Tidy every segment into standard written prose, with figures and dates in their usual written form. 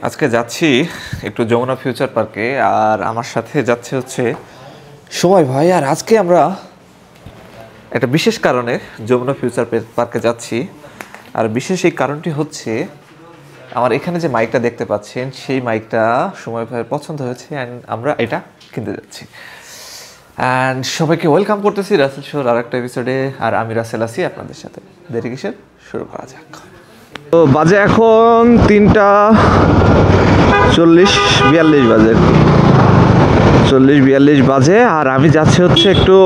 আজকে যাচ্ছি একটু যমুনা ফিউচার পার্কে, আর আমার সাথে যাচ্ছে হচ্ছে সময় ভাই। আর আজকে আমরা একটা বিশেষ কারণে যমুনা ফিউচার পার্কে যাচ্ছি, আর বিশেষ এই কারণটি হচ্ছে আমার এখানে যে মাইকটা দেখতে পাচ্ছেন সেই মাইকটা সময় ভাইয়ের পছন্দ হয়েছে অ্যান্ড আমরা এটা কিনতে যাচ্ছি। অ্যান্ড সবাইকে ওয়েলকাম করতেছি রাসেল শোর আর একটা এপিসোডে। আর আমি রাসেল আছি আপনাদের সাথে। দেরি কিসের, শুরু করা যাক। তো বাজে এখন 3:40-42 বাজে, 40-42 বাজে। আর আমি যাচ্ছি হচ্ছে একটু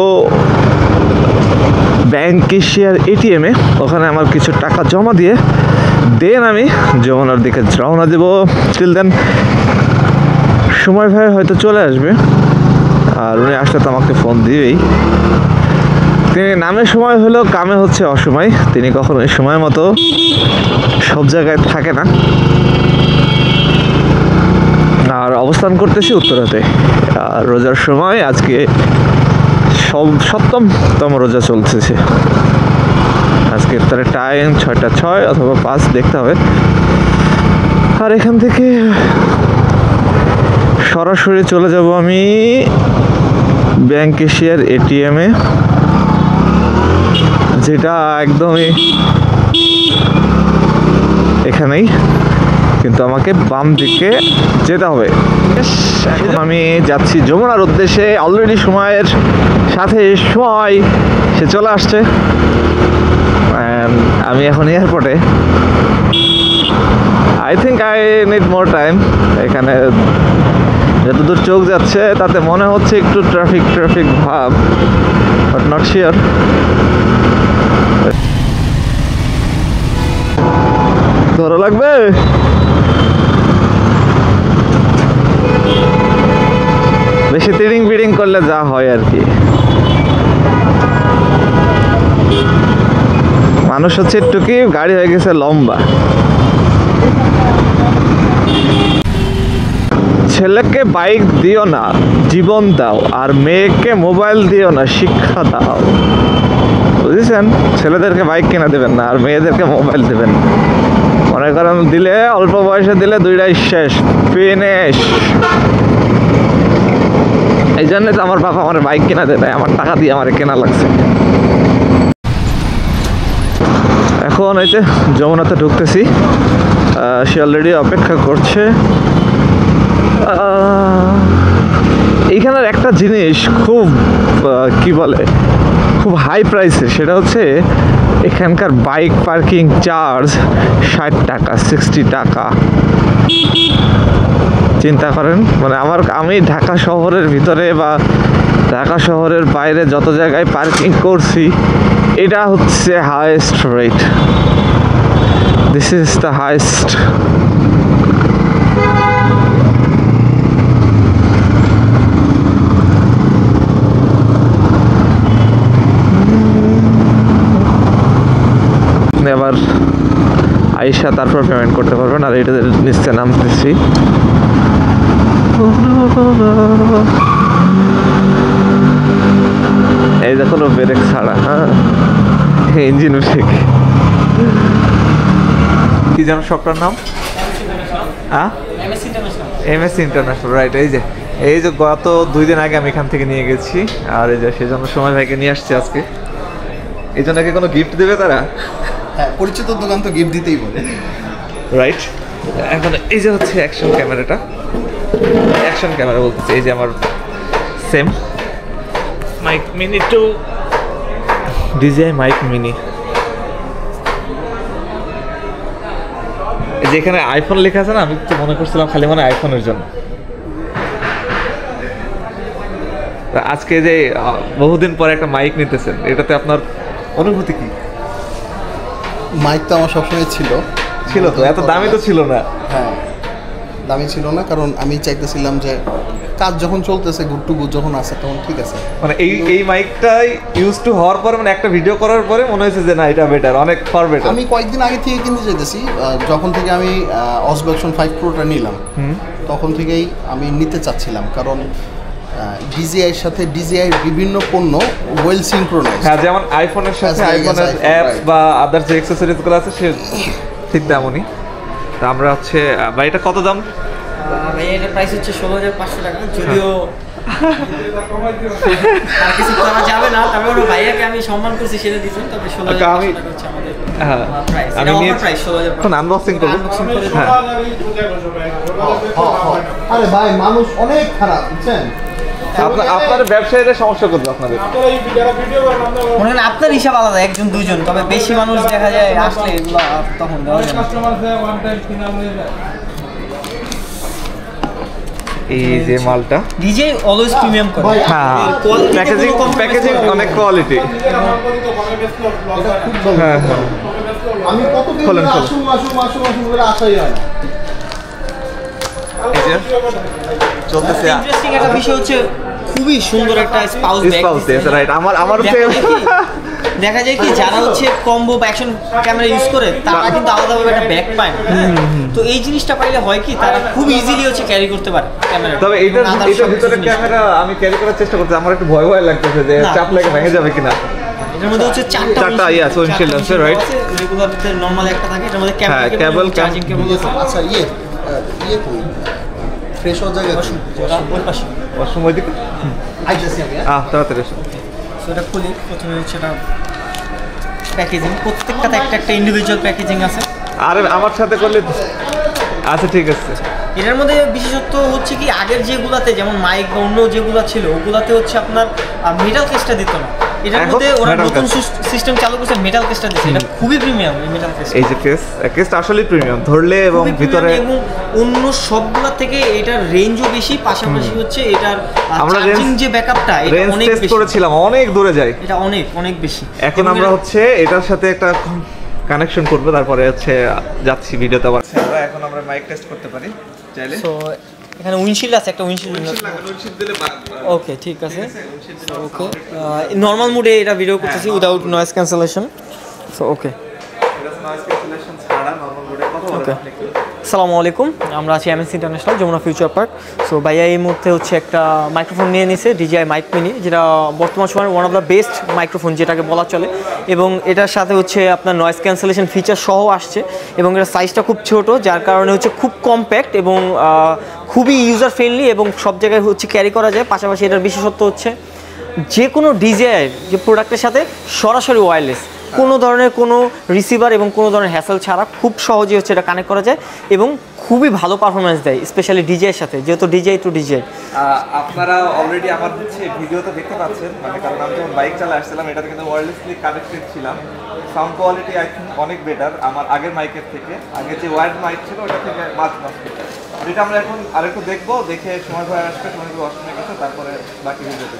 ব্যাংক ক্যাশিয়ার এটিএমে, ওখানে আমার কিছু টাকা জমা দিয়ে দেন আমি যমুনার দিকে রওনা দেবো। টিল দেন সময় ভাই হয়তো চলে আসবে, আর উনি আসলে তো আমাকে ফোন দিবেই। তিনি নামে সময় হলেও কামে হচ্ছে অসময়, তিনি কখনোই সময় মতো সব জায়গায় থাকে না। আর অবস্থান করতেছি উত্তরাতে, আর রোজার সময় আজকে 7তম রোজা চলতেছে। আজকে ইফতারের টাইম 6টা 6 অথবা 5 দেখতে হবে। আর এখান থেকে সরাসরি চলে যাব আমি ব্যাংক ক্যাশিয়ার এটিএমে, যেটা একদমই এখানেই, কিন্তু আমাকে বাম দিকে যেতে হবে। এখন আমি যাচ্ছি যমুনার উদ্দেশ্যে। অলরেডি সময়ের সাথে সময় সে চলে আসছে। আমি এখন এয়ারপোর্টে। I think I need more time. এখানে যতদূর চোখ যাচ্ছে তাতে মনে হচ্ছে একটু ট্রাফিক ভাব, বাট নট শিওর। ধরো লাগবে, বেশি তিড়িং করলে যা হয় আর কি। মানুষ হচ্ছে একটু কি, গাড়ি হয়ে গেছে লম্বা। ছেলেকে বাইক দিও না, জীবন দাও, আর মেয়েকে মোবাইল দিও না, শিক্ষা দাও। বুঝেছেন? ছেলেদেরকে বাইক কিনা দেবেন না, আর মেয়েদেরকে মোবাইল দেবেন। মনে করেন দিলে, অল্প বয়সে দিলে দুইটাই শেষ, ফিনিশ। এই জন্য তো আমার বাবা আমার বাইক কিনা দেয়, আমার টাকা দিয়ে আমার কেনা লাগছে। এখন এই যে যমুনাতে ঢুকতেছি, সে অলরেডি অপেক্ষা করছে। এইখানের একটা জিনিস খুব কি বলে, খুব হাই প্রাইসের, সেটা হচ্ছে এখানকার বাইক পার্কিং চার্জ 60 টাকা, 60 টাকা। চিন্তা করেন, মানে আমি ঢাকা শহরের ভিতরে বা ঢাকা শহরের বাইরে যত জায়গায় পার্কিং করছি, এটা হচ্ছে highest rate. This is the highest. আবার আইসা তারপর পেমেন্ট করতে পারবেন। আর এটা নিচে নামতেছি। এই দেখো ব্রেক ছাড়া, হ্যাঁ, ইঞ্জিন ব্রেক। কি যেন শপটার নাম? হ্যাঁ, এমএস ইন্টারন্যাশনাল, রাইট। এই যে গত 2 দিন আগে আমি এখান থেকে নিয়ে গেছি, আর এই যে সেজন্য সময় ভাইকে নিয়ে আসছি আজকে। এই জন্য কি কোনো গিফট দেবে তারা? হ্যাঁ, পরিচিত দোকান তো গিফট দিতেই বলে, রাইট। এখন এই যে হচ্ছে অ্যাকশন ক্যামেরাটা, অ্যাকশন ক্যামেরা বলতেছে, এই যে আমার same Mic Mini 2 DJI Mic Mini. এই যে এখানে আইফোন লেখা আছে না, আমি তো মনে করছিলাম খালি মানে আইফোনের জন্য। আজকে যে বহুদিন পরে একটা মাইক নিতেছেন, এটাতে আপনার অনুভূতি কি? মাইক তো আমার সবসময় ছিল তো, এত দামি তো ছিল না। হ্যাঁ, দামি ছিল না, কারণ আমি চাইতেছিলাম যে কাজ যখন চলতেছে, গুড টু গুড যখন আছে তখন ঠিক আছে। মানে এই মাইকটাই ইউজ টু হওয়ার পরে, মানে একটা ভিডিও করার পরে মনে হয়েছে যে না, এটা বেটার, অনেক ফার বেটার। আমি কয়েকদিন আগে থেকে কিনতে চাইতেছি, যখন থেকে আমি Osmo Action 5 Proটা নিলাম, তখন থেকেই আমি নিতে চাচ্ছিলাম, কারণ DJI এর সাথে DJI এর বিভিন্ন পণ্য ওয়েল সিনক্রোনাইজড। হ্যাঁ, যেমন আইফোনের সাথে আইফোনের অ্যাপস বা আদার যে অ্যাকসেসরিজগুলো আছে সে ঠিক তেমনই। তা আমরা হচ্ছে ভাই এটা কত দাম? ভাই এটার প্রাইস হচ্ছে 16,500 টাকা, যদিও আর কিছু করা যাবে না, তবে ওর ভাইয়াকে আমি সম্মান করছি সেটা দিচ্ছেন, তবে 16,500 টাকা হচ্ছে আমাদের প্রাইস। আমি এটা নিয়ে অফার প্রাইস 16,500। এখন আনবক্সিং করব। হ্যাঁ আরে ভাই মানুষ অনেক খারাপ বুঝছেন, আপনার ব্যবসায়ীদের সমস্যা করবে আপনাদের। মনে করেন আপনার হিসাব আলাদা, একজন দুইজন, তবে বেশি মানুষ দেখা যায় আসলে এগুলো তখন দেওয়া যায় না। এই যে মালটা ডিজে অলওয়েজ প্রিমিয়াম করে। হ্যাঁ প্যাকেজিং অনেক কোয়ালিটি। হ্যাঁ হ্যাঁ আমি কত দিন খোলেন, খোলেন। আসুন করে আসাই হয় না। এই যে চলতেছে ইন্টারেস্টিং একটা বিষয় হচ্ছে খুবই সুন্দর একটা স্পাউস ব্যাগ। রাইট আমার দেখা যায় কি যারা হচ্ছে কম্বো বা অ্যাকশন ক্যামেরা ইউজ করে তারা কিন্তু আলাদাভাবে একটা ব্যাগ পায় না। তো এই জিনিসটা পাইলে হয় কি তারা খুব ইজিলি হচ্ছে ক্যারি করতে পারে ক্যামেরা। তবে এটার ভিতরে ক্যামেরা আমি ক্যারি করার চেষ্টা করছি, আমার একটু ভয় লাগতেছে যে চাপ লেগে ভেঙে যাবে কিনা। এটার মধ্যে হচ্ছে চারটা আছে উইন্ডশিল্ড আছে, রাইট? রেগুলারতে নরমাল একটা থাকে, এটার মধ্যে হ্যাঁ, কেবল cable, চার্জিং কেবল আছে। আচ্ছা ইয়ে কই ফ্রেশ হওয়ার জায়গা আছে ওই পাশে সময় দিকে আইতেছি আমি, হ্যাঁ? তাড়াতাড়ি এসো। সো এটা খুলি, প্রথমে হচ্ছে এটা প্যাকেজিং, প্রত্যেকটাতে একটা একটা ইন্ডিভিজুয়াল প্যাকেজিং আছে। আরে আমার সাথে করলে আচ্ছা ঠিক আছে। এটার মধ্যে বিশেষত্ব হচ্ছে কি আগের যেগুলাতে যেমন মাইক বা অন্য যেগুলো ছিল ওগুলাতে হচ্ছে আপনার মেটাল কেসটা দিত না। এটার এখন মধ্যে ওরা metal নতুন case। সিস্টেম চালু করছে, মেটাল কেসটা দিচ্ছে। এটা খুবই প্রিমিয়াম এই মেটাল কেসটা। এই যে কেসটা আসলে প্রিমিয়াম, ধরলে এবং খুবই ভিতরে premium এবং অন্য সবগুলা থেকে এটার রেঞ্জও বেশি, পাশাপাশি হচ্ছে এটার আমরা চার্জিং যে ব্যাকআপটা এটা রেঞ্জ অনেক টেস্ট বেশি। করেছিলাম, অনেক দূরে যায়। এটা অনেক অনেক বেশি। এখন এবং আমরা এটা- হচ্ছে এটার সাথে একটা কানেকশন করব, তারপরে হচ্ছে যাচ্ছি ভিডিওতে আবার। এখন আমরা মাইক টেস্ট করতে পারি চাইলে। সো এখানে উইন্ডশিল্ড আছে, একটা উইন্ডশিল্ড। দিলে ওকে ঠিক আছে। ওকে নর্মাল মোডে এটা ভিডিও করতেছি without noise cancellation. So okay okay. আসসালামু আলাইকুম, আমরা আছি MNC international Jamuna future park. So ভাইয়া এই মুহূর্তে হচ্ছে একটা মাইক্রোফোন নিয়ে নিছে, DJI মাইক মিনি, যেটা বর্তমান সময়ের one of the best microphone যেটাকে বলা চলে। এবং এটার সাথে হচ্ছে আপনার নয়েজ ক্যান্সেলেশন ফিচার সহ আসছে, এবং এটার সাইজটা খুব ছোট, যার কারণে হচ্ছে খুব কম্প্যাক্ট এবং খুবই ইউজার ফ্রেন্ডলি এবং সব জায়গায় হচ্ছে ক্যারি করা যায়। পাশাপাশি এটার বিশেষত্ব হচ্ছে যে কোনো DJI যে প্রোডাক্টের সাথে সরাসরি ওয়্যারলেস, কোনো ধরনের কোনো রিসিভার এবং কোনো ধরনের হ্যাসেল ছাড়া খুব সহজেই হচ্ছে এটা কানেক্ট করা যায় এবং খুবই ভালো পারফরমেন্স দেয়, স্পেশালি DJI-এর সাথে, যেহেতু DJI টু DJI। আপনারা অলরেডি আমার হচ্ছে ভিডিওতে দেখতে পাচ্ছেন, মানে কারণ আমি যখন বাইক চালা আসছিলাম এটাতে কিন্তু ওয়্যারলেসলি কানেক্টেড ছিলাম। সাউন্ড কোয়ালিটি আই থিঙ্ক অনেক বেটার আমার আগের মাইকের থেকে। আগে যে ওয়্যার্ড মাইক ছিল ওটা থেকে মাছ বেটার। যেটা আমরা এখন আরেকটু দেখবো, দেখে সময় হয়ে আসবে, সময় অসময় গেছে, তারপরে বাকি ভিডিওতে।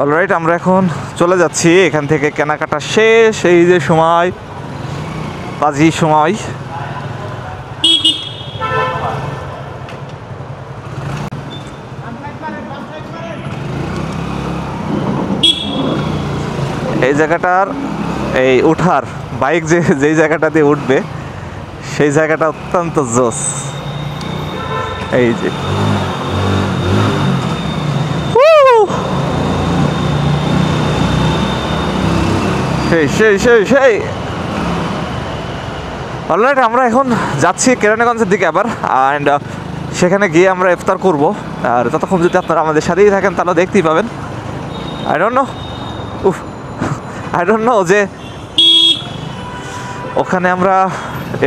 অলরাইট, আমরা এখন চলে যাচ্ছি এখান থেকে, কেনাকাটা শেষ। এই যে সময় বাজি সময়, এই জায়গাটার এই উঠার বাইক যেই জায়গাটা দিয়ে উঠবে সেই জায়গাটা অত্যন্ত জোস। এই যে সেই অলরাইট, আমরা এখন যাচ্ছি কেরানীগঞ্জের দিকে আবার, অ্যান্ড সেখানে গিয়ে আমরা ইফতার করব। আর ততক্ষণ যদি আপনারা আমাদের সাথেই থাকেন তাহলে দেখতেই পাবেন। আই ডোন্ট নো যে ওখানে আমরা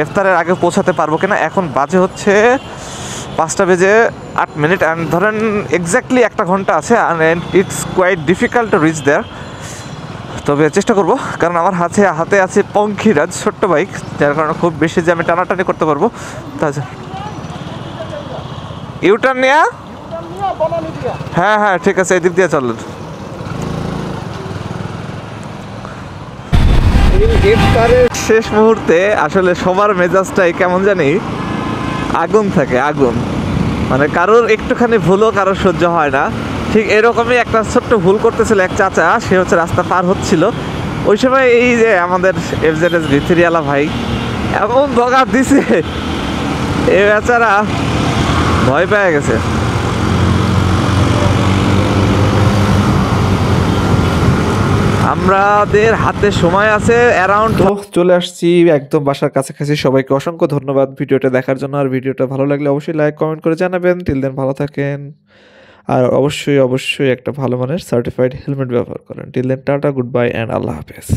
ইফতারের আগে পৌঁছাতে পারবো কিনা। এখন বাজে হচ্ছে 5:08, অ্যান্ড ধরেন এক্স্যাক্টলি 1 ঘন্টা আছে, and it's quite difficult to reach there. তবে চেষ্টা করব, কারণ আমার হাতে আছে পঙ্খিরাজ ছোট্ট বাইক, যার কারণে খুব বেশি যে আমি টানাটানি করতে পারবো। তাছাড়া ইউটার্ন নেয়া, হ্যাঁ ঠিক আছে, এই দিক দিয়ে চলেন। ইফতারের শেষ মুহূর্তে আসলে সবার মেজাজটাই কেমন জানি আগুন থাকে, আগুন, মানে কারোর একটুখানি ভুলও কারোর সহ্য হয় না। ঠিক এরকমই একটা ছোট্ট ভুল করতেছিল এক চাচা, সে হচ্ছে রাস্তা পার হচ্ছিল, ওই সময় এই যে আমাদের FZS ভিথিরিয়ালা ভাই এমন বকা দিছে, এ বেচারা ভয় পেয়ে গেছে। আমাদের হাতে সময় আছে অ্যারাউন্ড, তো চলে আসছি একদম বাসার কাছাকাছি। সবাইকে অসংখ্য ধন্যবাদ ভিডিওটা দেখার জন্য। আর ভিডিওটা ভালো লাগলে অবশ্যই লাইক কমেন্ট করে জানাবেন। টিল দেন ভালো থাকেন, আর অবশ্যই একটা ভালো মানের সার্টিফাইড হেলমেট ব্যবহার করেন। Till then tata, good bye and আল্লাহ হাফেজ।